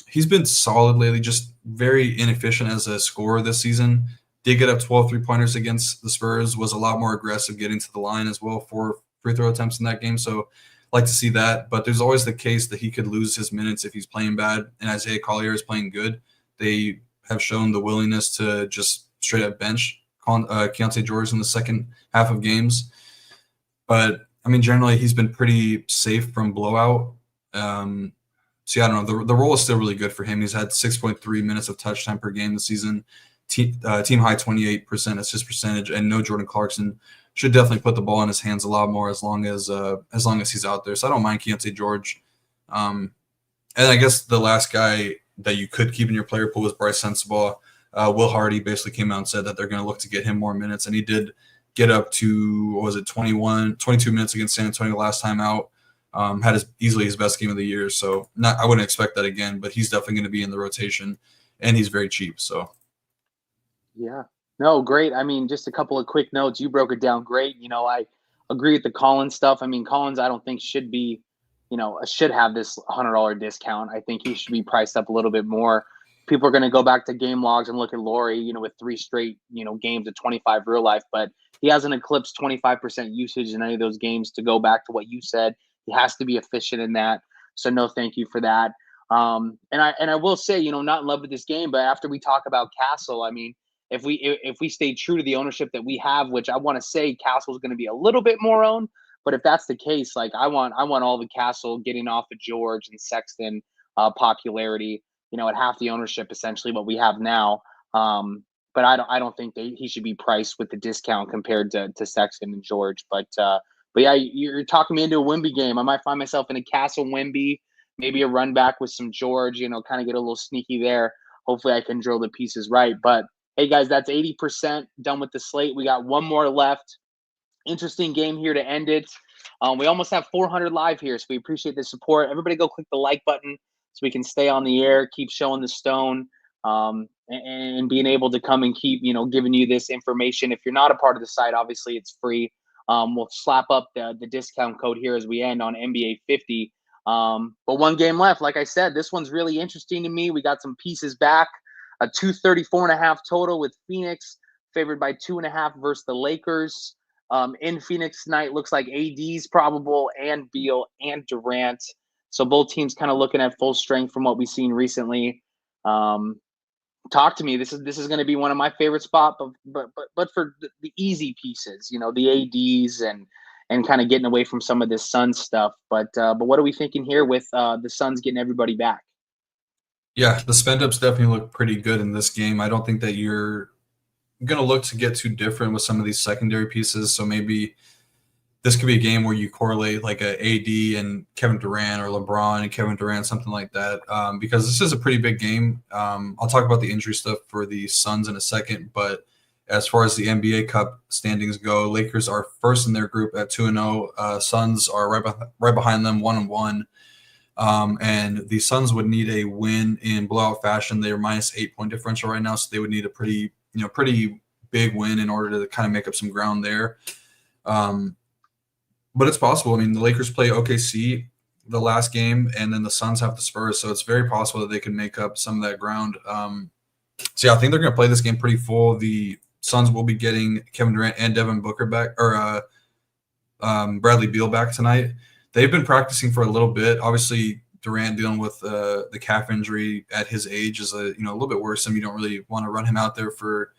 He's been solid lately, just very inefficient as a scorer this season. did get up 12 3-pointers against the Spurs, was a lot more aggressive getting to the line as well for free throw attempts in that game. So like to see that. But there's always the case that he could lose his minutes if he's playing bad, and Isaiah Collier is playing good. They have shown the willingness to just straight up bench Keontae George in the second half of games. But, I mean, generally he's been pretty safe from blowout. So, yeah, I don't know. The role is still really good for him. He's had 6.3 minutes of touch time per game this season, team high 28% assist percentage, and no Jordan Clarkson. Should definitely put the ball in his hands a lot more as long as he's out there. So I don't mind Keontae George. And I guess the last guy that you could keep in your player pool was Bryce Sensabaugh. Will Hardy basically came out and said that they're going to look to get him more minutes, and he did get up to 22 minutes against San Antonio last time out. Had easily his best game of the year. So I wouldn't expect that again, but he's definitely going to be in the rotation, and he's very cheap. So yeah. No, great. I mean, just a couple of quick notes. You broke it down great. I agree with the Collins stuff. I mean, Collins, I don't think should have this $100 discount. I think he should be priced up a little bit more. People are going to go back to game logs and look at Laurie, with 3 straight, games of 25 real life, but he hasn't eclipsed 25% usage in any of those games. To go back to what you said, he has to be efficient in that. So no, thank you for that. And I will say, not in love with this game, but after we talk about Castle, I mean, if we stay true to the ownership that we have, which I want to say Castle is going to be a little bit more owned, but if that's the case, like I want all the Castle getting off of George and Sexton popularity, at half the ownership, essentially what we have now. But I don't think he should be priced with the discount compared to Sexton and George. But yeah, you're talking me into a Wemby game. I might find myself in a Castle Wemby, maybe a run back with some George, kind of get a little sneaky there. Hopefully I can drill the pieces right. But hey, guys, that's 80% done with the slate. We got one more left. Interesting game here to end it. We almost have 400 live here, so we appreciate the support. Everybody go click the like button so we can stay on the air, keep showing the stone, and being able to come and keep, giving you this information. If you're not a part of the site, obviously it's free. We'll slap up the discount code here as we end on NBA 50. But one game left. Like I said, this one's really interesting to me. We got some pieces back. A 234.5 total with Phoenix favored by 2.5 versus the Lakers. In Phoenix tonight, looks like AD's probable, and Beal and Durant. So both teams kind of looking at full strength from what we've seen recently. Talk to me. This is going to be one of my favorite spots, but for the easy pieces, the ADs and kind of getting away from some of this Suns stuff. But what are we thinking here with the Suns getting everybody back? Yeah, the spend-ups definitely look pretty good in this game. I don't think that you're going to look to get too different with some of these secondary pieces. So maybe this could be a game where you correlate like a AD and Kevin Durant, or LeBron and Kevin Durant, something like that, because this is a pretty big game. I'll talk about the injury stuff for the Suns in a second, but as far as the NBA Cup standings go, Lakers are first in their group at 2-0. Suns are right behind them, 1-1. And the Suns would need a win in blowout fashion. They're minus 8-point differential right now, so they would need a pretty big win in order to kind of make up some ground there. But it's possible. I mean, the Lakers play OKC the last game, and then the Suns have the Spurs, so it's very possible that they can make up some of that ground. So yeah, I think they're going to play this game pretty full. The Suns will be getting Kevin Durant and Devin Booker back, or Bradley Beal back tonight. They've been practicing for a little bit. Obviously, Durant dealing with the calf injury at his age is a little bit worrisome. You don't really want to run him out there for.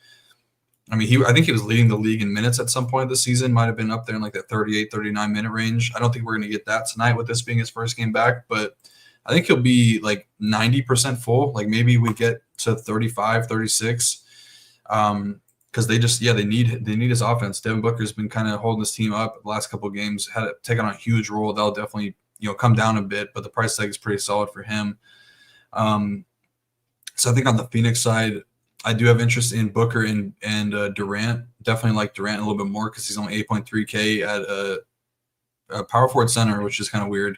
I mean, I think he was leading the league in minutes at some point this season. Might have been up there in like that 38, 39 minute range. I don't think we're going to get that tonight with this being his first game back, but I think he'll be like 90% full. Like maybe we get to 35, 36. Because they need his offense. Devin Booker's been kind of holding this team up the last couple of games. Had to take on a huge role. That'll definitely come down a bit, but the price tag is pretty solid for him. So I think on the Phoenix side, I do have interest in Booker and Durant. Definitely like Durant a little bit more because he's only 8.3K at a power forward center, which is kind of weird.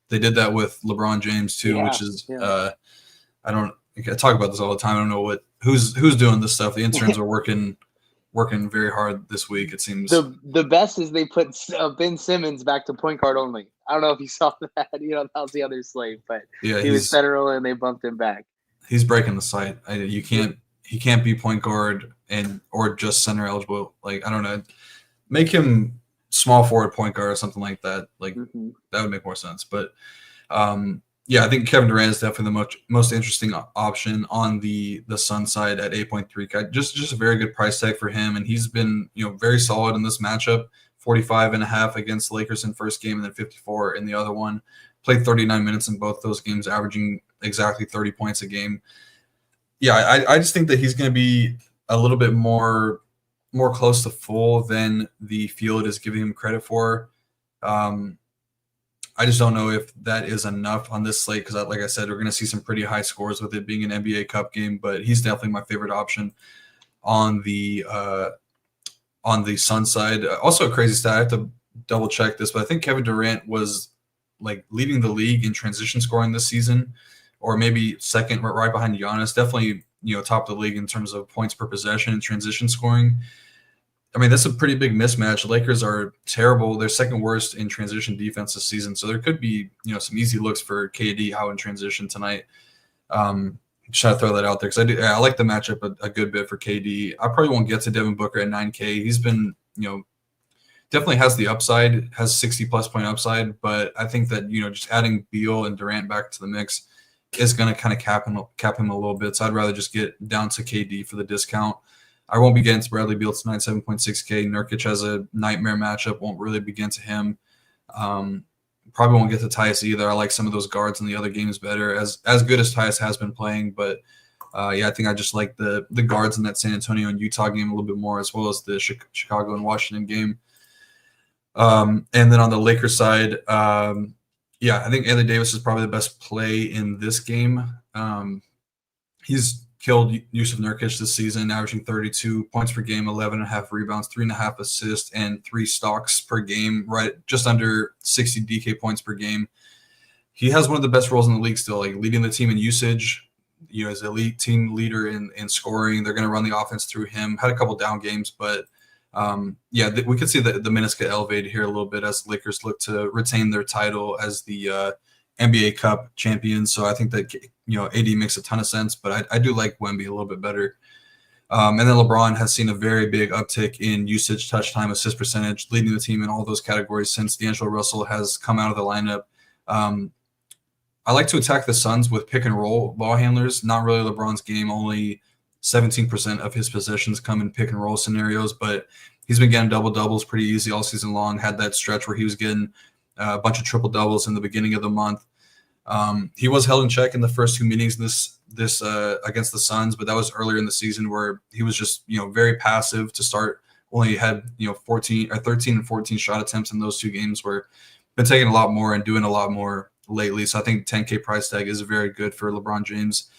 They did that with LeBron James too, which is I talk about this all the time. I don't know who's doing this stuff. The interns are working very hard this week, it seems. The best is they put Ben Simmons back to point guard only. I don't know if you saw that. That was the other slave, but yeah, he was federal and they bumped him back. He's breaking the site. You can't. he can't be point guard or just center eligible. Like, I don't know, make him small forward point guard or something like that. Like that would make more sense. But yeah, I think Kevin Durant is definitely the most interesting option on the Sun side at 8.3K. Just a very good price tag for him, and he's been very solid in this matchup. 45.5 against the Lakers in first game, and then 54 in the other one. Played 39 minutes in both those games, averaging exactly 30 points a game. Yeah, I just think that he's going to be a little bit more close to full than the field is giving him credit for. I just don't know if that is enough on this slate because, like I said, we're going to see some pretty high scores with it being an NBA Cup game. But he's definitely my favorite option on the Sun side. Also, a crazy stat. I have to double check this, but I think Kevin Durant was like leading the league in transition scoring this season, or maybe second, right behind Giannis. Definitely, top of the league in terms of points per possession and transition scoring. I mean, that's a pretty big mismatch. The Lakers are terrible. They're second worst in transition defense this season. So there could be, some easy looks for KD out in transition tonight. Just try to throw that out there because I like the matchup a good bit for KD. I probably won't get to Devin Booker at 9K. He's been, definitely has the upside, has 60+ point upside. But I think that, just adding Beal and Durant back to the mix is going to kind of cap him a little bit. So I'd rather just get down to KD for the discount. I won't be getting to Bradley Beal tonight, 7.6K. Nurkic has a nightmare matchup. Won't really begin to him. Probably won't get to Tyus either. I like some of those guards in the other games better. As good as Tyus has been playing, but I think I just like the guards in that San Antonio and Utah game a little bit more, as well as the Chicago and Washington game. And then on the Lakers side, I think Anthony Davis is probably the best play in this game. He's killed Yusuf Nurkic this season, averaging 32 points per game, 11.5 rebounds, 3.5 assists, and 3 stocks per game, right just under 60 DK points per game. He has one of the best roles in the league still, like leading the team in usage. As a league team leader in scoring. They're going to run the offense through him. Had a couple down games, but we could see the minutes get elevated here a little bit as the Lakers look to retain their title as the NBA Cup champions. So I think that AD makes a ton of sense, but I do like Wemby a little bit better. And then LeBron has seen a very big uptick in usage, touch time, assist percentage, leading the team in all those categories since D'Angelo Russell has come out of the lineup. I like to attack the Suns with pick and roll ball handlers. Not really LeBron's game. Only 17% of his possessions come in pick and roll scenarios, but he's been getting double doubles pretty easy all season long. Had that stretch where he was getting a bunch of triple doubles in the beginning of the month. He was held in check in the first 2 meetings this against the Suns, but that was earlier in the season where he was just very passive to start. Only had 13 and 14 shot attempts in those 2 games. Where been taking a lot more and doing a lot more lately. So I think 10K price tag is very good for LeBron James,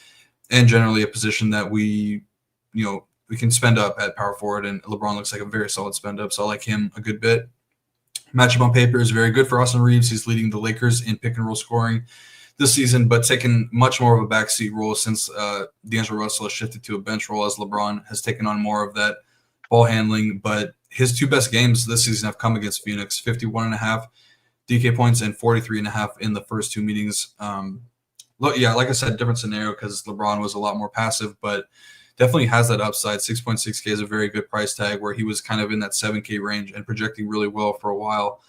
and generally a position that we can spend up at power forward. And LeBron looks like a very solid spend up, so I like him a good bit. Matchup on paper is very good for Austin Reeves. He's leading the Lakers in pick and roll scoring this season, but taking much more of a backseat role since D'Angelo Russell has shifted to a bench role as LeBron has taken on more of that ball handling. But his 2 best games this season have come against Phoenix, 51.5 DK points and 43.5 in the first 2 meetings. Like I said, different scenario because LeBron was a lot more passive, but definitely has that upside. 6.6K is a very good price tag where he was kind of in that 7K range and projecting really well for a while.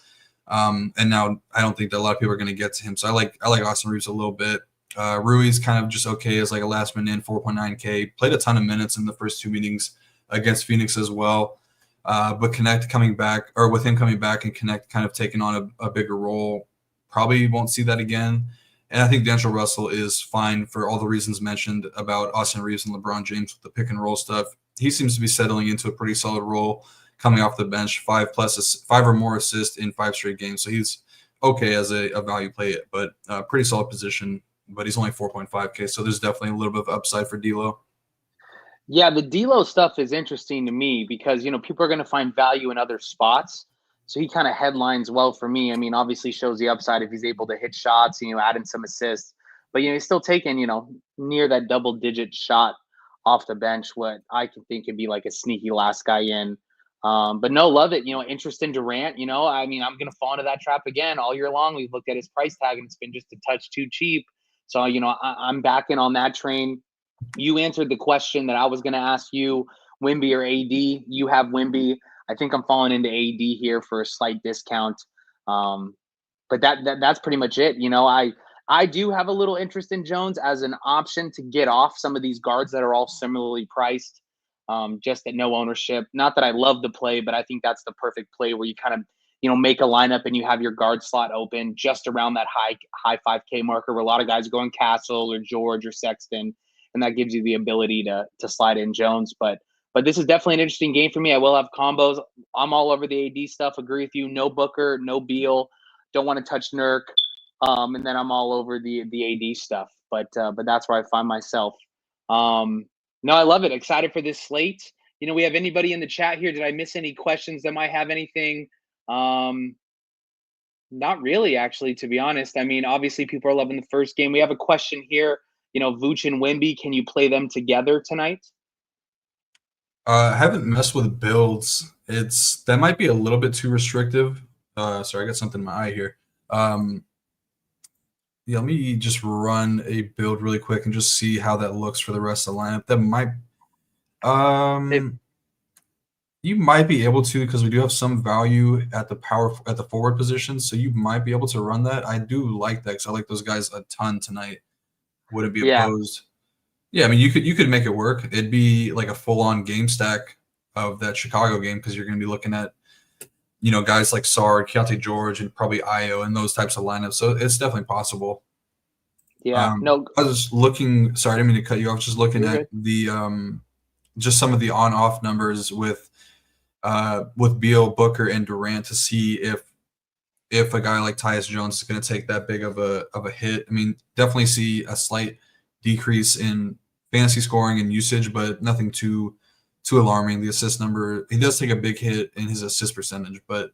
And now I don't think that a lot of people are going to get to him. So I like Austin Reeves a little bit. Rui's kind of just okay as like a last minute in, 4.9K. Played a ton of minutes in the first 2 meetings against Phoenix as well. But with him coming back and Connect kind of taking on a bigger role, probably won't see that again. And I think D'Angelo Russell is fine for all the reasons mentioned about Austin Reeves and LeBron James with the pick and roll stuff. He seems to be settling into a pretty solid role coming off the bench, 5 or more assists in 5 straight games. So he's okay as a value play, but pretty solid position, but he's only 4.5K. So there's definitely a little bit of upside for D'Lo. Yeah, the D'Lo stuff is interesting to me because, people are going to find value in other spots. So he kind of headlines well for me. I mean, obviously shows the upside if he's able to hit shots, add in some assists. But, he's still taking, near that double-digit shot off the bench, what I can think could be like a sneaky last guy in. But no, love it. Interest in Durant, I mean, I'm going to fall into that trap again all year long. We've looked at his price tag and it's been just a touch too cheap. So, I'm backing on that train. You answered the question that I was going to ask you, Wemby or AD. You have Wemby. I think I'm falling into AD here for a slight discount. But that's pretty much it. I do have a little interest in Jones as an option to get off some of these guards that are all similarly priced, just at no ownership. Not that I love the play, but I think that's the perfect play where you kind of make a lineup and you have your guard slot open just around that high 5K marker where a lot of guys are going Castle or George or Sexton, and that gives you the ability to slide in Jones. But this is definitely an interesting game for me. I will have combos. I'm all over the AD stuff. Agree with you. No Booker, no Beal. Don't want to touch Nurk. And then I'm all over the AD stuff. But that's where I find myself. No, I love it. Excited for this slate. We have anybody in the chat here? Did I miss any questions that might have anything? Not really, actually, to be honest. I mean, obviously, people are loving the first game. We have a question here. Vooch and Wemby, can you play them together tonight? I haven't messed with builds. That might be a little bit too restrictive. Sorry, I got something in my eye here. Yeah, let me just run a build really quick and just see how that looks for the rest of the lineup. That might, you might be able to, because we do have some value at the forward position, so you might be able to run that. I do like that because I like those guys a ton tonight. Wouldn't be opposed. Yeah, I mean, you could make it work. It'd be like a full-on game stack of that Chicago game because you're going to be looking at, guys like Sard, Keontae George, and probably Io and those types of lineups. So it's definitely possible. Yeah. No, I was looking. Sorry, I didn't mean to cut you off. Just looking at the just some of the on-off numbers with Beal, Booker, and Durant to see if a guy like Tyus Jones is going to take that big of a hit. I mean, definitely see a slight decrease in fantasy scoring and usage, but nothing too alarming. The assist number, he does take a big hit in his assist percentage, but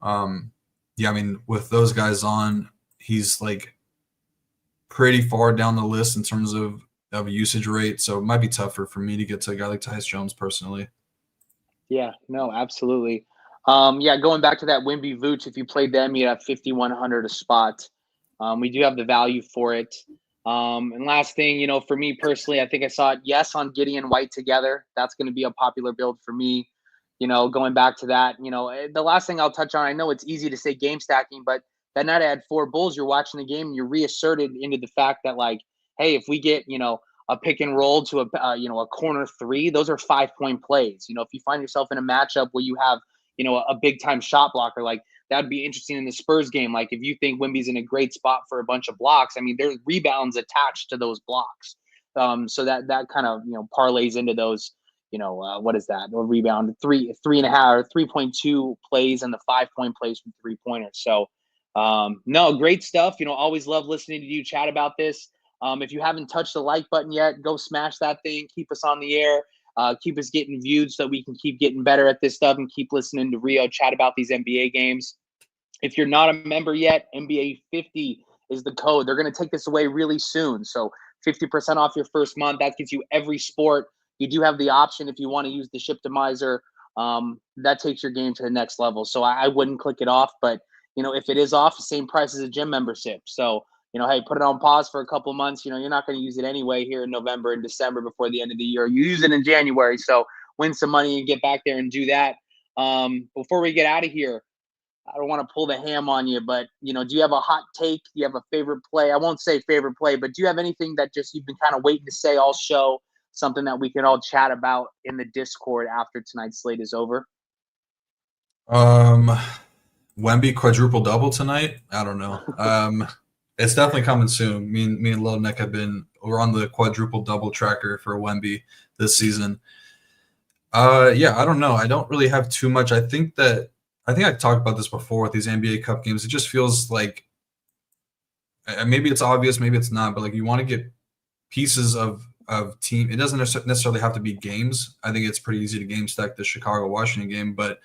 yeah, I mean, with those guys on, he's like pretty far down the list in terms of usage rate, so it might be tougher for me to get to a guy like Tyus Jones personally. Yeah, no, absolutely. Going back to that Wemby Vooch, if you played them, you have 5,100 a spot. We do have the value for it. And last thing, for me personally, I think I saw it, yes, on Gideon White together. That's going to be a popular build for me. Going back to that, the last thing I'll touch on, I know it's easy to say game stacking, but that night I had 4 Bulls. You're watching the game and you're reasserted into the fact that, like, hey, if we get, a pick and roll to a corner 3, those are 5-point plays. If you find yourself in a matchup where you have, a big time shot blocker, like that'd be interesting in the Spurs game. Like if you think Wemby's in a great spot for a bunch of blocks, I mean, there's rebounds attached to those blocks. So that kind of, parlays into those, what is that? A rebound, 3.5 or 3.2 plays and the 5-point plays from 3-pointers. So no, great stuff. Always love listening to you chat about this. If you haven't touched the like button yet, go smash that thing. Keep us on the air. Keep us getting viewed so that we can keep getting better at this stuff and keep listening to Rio chat about these NBA games. If you're not a member yet, NBA 50 is the code. They're going to take this away really soon. So 50% off your first month. That gets you every sport. You do have the option if you want to use the Shiptimizer. That takes your game to the next level. So I wouldn't click it off. But, if it is off, the same price as a gym membership. So, hey, put it on pause for a couple of months. You're not going to use it anyway here in November and December before the end of the year. You use it in January. So win some money and get back there and do that. Before we get out of here, I don't want to pull the ham on you, but, do you have a hot take? Do you have a favorite play? I won't say favorite play, but do you have anything that just you've been kind of waiting to say all show, something that we can all chat about in the Discord after tonight's slate is over? Wemby quadruple double tonight? I don't know. It's definitely coming soon. Me and Lil Nick we're on the quadruple double tracker for Wemby this season. I don't know. I don't really have too much. I think I talked about this before with these NBA Cup games. It just feels like maybe it's obvious, maybe it's not, but like you want to get pieces of team. It doesn't necessarily have to be games. I think it's pretty easy to game stack the Chicago-Washington game, but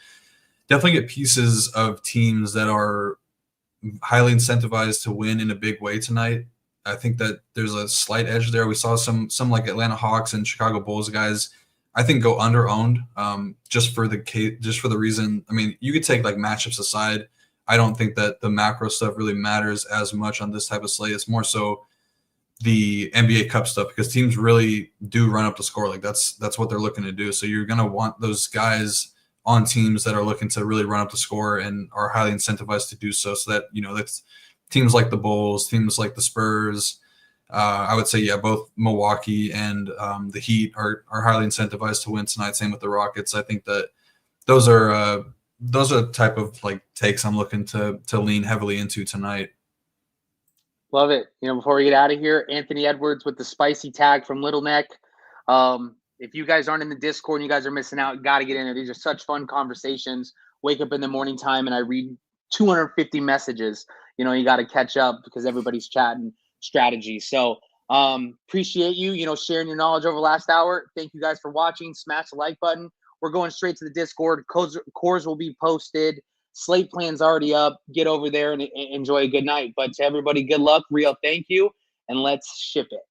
definitely get pieces of teams that are highly incentivized to win in a big way tonight. I think that there's a slight edge there. We saw some like Atlanta Hawks and Chicago Bulls guys, I think, go under-owned just for the reason. I mean, you could take like matchups aside. I don't think that the macro stuff really matters as much on this type of slate. It's more so the NBA Cup stuff, because teams really do run up the score. Like that's what they're looking to do. So you're going to want those guys on teams that are looking to really run up the score and are highly incentivized to do so. So that, that's teams like the Bulls, teams like the Spurs. I would say, yeah, both Milwaukee and the Heat are highly incentivized to win tonight. Same with the Rockets. I think that those are the type of like takes I'm looking to lean heavily into tonight. Love it. Before we get out of here, Anthony Edwards with the spicy tag from Little Neck. If you guys aren't in the Discord and you guys are missing out, got to get in there. These are such fun conversations. Wake up in the morning time and I read 250 messages. You got to catch up because everybody's chatting strategy. So appreciate you, sharing your knowledge over the last hour. Thank you guys for watching. Smash the like button. We're going straight to the Discord. Cores will be posted. Slate plan's already up. Get over there and enjoy a good night. But to everybody, good luck. Rio, thank you. And let's ship it.